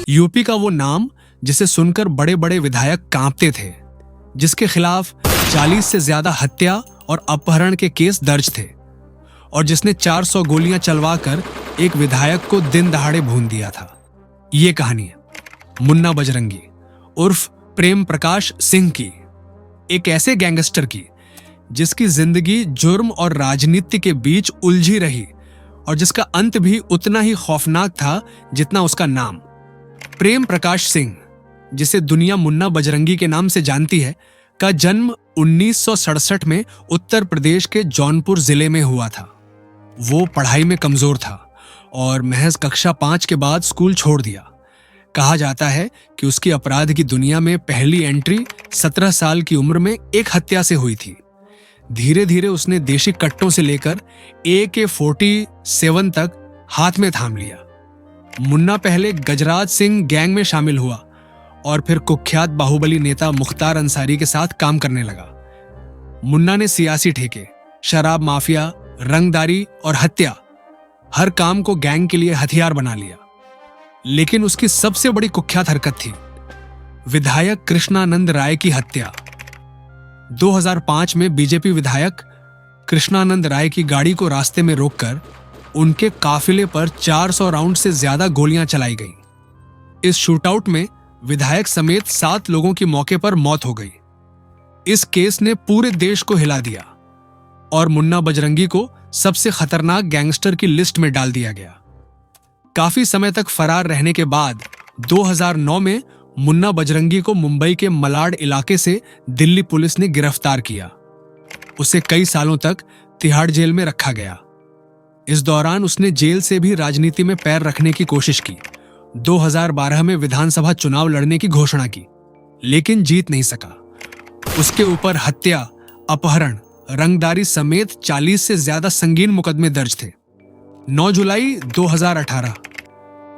UP का वो नाम जिसे सुनकर बड़े बड़े विधायक कांपते थे, जिसके खिलाफ 40 से ज्यादा हत्या और अपहरण के केस दर्ज थे और जिसने 400 गोलियां चलवाकर एक विधायक को दिन दहाड़े भून दिया था। ये कहानी है मुन्ना बजरंगी उर्फ प्रेम प्रकाश सिंह की, एक ऐसे गैंगस्टर की जिसकी जिंदगी जुर्म और राजनीति के बीच उलझी रही और जिसका अंत भी उतना ही खौफनाक था जितना उसका नाम। प्रेम प्रकाश सिंह, जिसे दुनिया मुन्ना बजरंगी के नाम से जानती है, का जन्म 1967 में उत्तर प्रदेश के जौनपुर जिले में हुआ था। वो पढ़ाई में कमजोर था और महज कक्षा 5 के बाद स्कूल छोड़ दिया। कहा जाता है कि उसकी अपराध की दुनिया में पहली एंट्री 17 साल की उम्र में एक हत्या से हुई थी। धीरे धीरे उसने देशी कट्टों से लेकर AK-47 तक हाथ में थाम लिया। मुन्ना पहले गजराज सिंह गैंग में शामिल हुआ और फिर कुख्यात बाहुबली नेता मुख्तार अंसारी के साथ काम करने लगा। मुन्ना ने सियासी ठेके, शराब माफिया, रंगदारी और हत्या, हर काम को गैंग के लिए हथियार बना लिया। लेकिन उसकी सबसे बड़ी कुख्यात हरकत थी विधायक कृष्णानंद राय की हत्या। 2005 में बीजेपी विधायक कृष्णानंद राय की गाड़ी को रास्ते में रोककर उनके काफिले पर 400 राउंड से ज्यादा गोलियां चलाई गईं। इस शूटआउट में विधायक समेत 7 लोगों की मौके पर मौत हो गई। इस केस ने पूरे देश को हिला दिया और मुन्ना बजरंगी को सबसे खतरनाक गैंगस्टर की लिस्ट में डाल दिया गया। काफी समय तक फरार रहने के बाद 2009 में मुन्ना बजरंगी को मुंबई के मलाड इलाके से दिल्ली पुलिस ने गिरफ्तार किया। उसे कई सालों तक तिहाड़ जेल में रखा गया। इस दौरान उसने जेल से भी राजनीति में पैर रखने की कोशिश की। 2012 में विधानसभा चुनाव लड़ने की घोषणा की, लेकिन जीत नहीं सका। उसके ऊपर हत्या, अपहरण, रंगदारी समेत 40 से ज्यादा संगीन मुकदमे दर्ज थे। 9 जुलाई 2018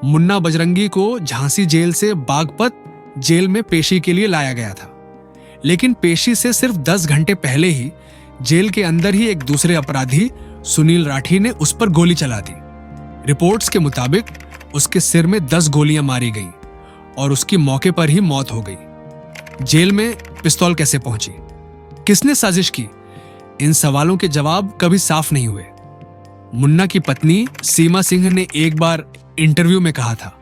मुन्ना बजरंगी को झांसी जेल से बागपत जेल में पेशी के लिए लाया गया था। लेकिन पेशी से सिर्फ 10 घंटे पहले ही जेल के अंदर ही एक दूसरे अपराधी सुनील राठी ने उस पर गोली चला दी। रिपोर्ट्स के मुताबिक उसके सिर में 10 गोलियां मारी गईं और उसकी मौके पर ही मौत हो गई। जेल में पिस्तौल कैसे पहुंची? किसने साजिश की? इन सवालों के जवाब कभी साफ नहीं हुए। मुन्ना की पत्नी सीमा सिंह ने एक बार इंटरव्यू में कहा था,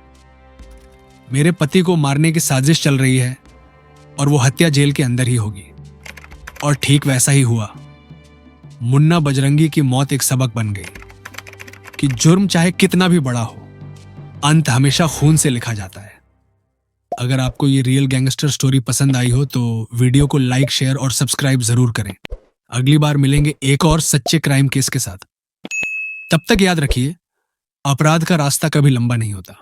मेरे पति को मारने की साजिश चल रही है और वो हत्या जेल के अंदर ही होगी। और ठीक वैसा ही हुआ। मुन्ना बजरंगी की मौत एक सबक बन गई कि जुर्म चाहे कितना भी बड़ा हो, अंत हमेशा खून से लिखा जाता है। अगर आपको ये रियल गैंगस्टर स्टोरी पसंद आई हो तो वीडियो को लाइक, शेयर और सब्सक्राइब जरूर करें। अगली बार मिलेंगे एक और सच्चे क्राइम केस के साथ। तब तक याद रखिए, अपराध का रास्ता कभी लंबा नहीं होता।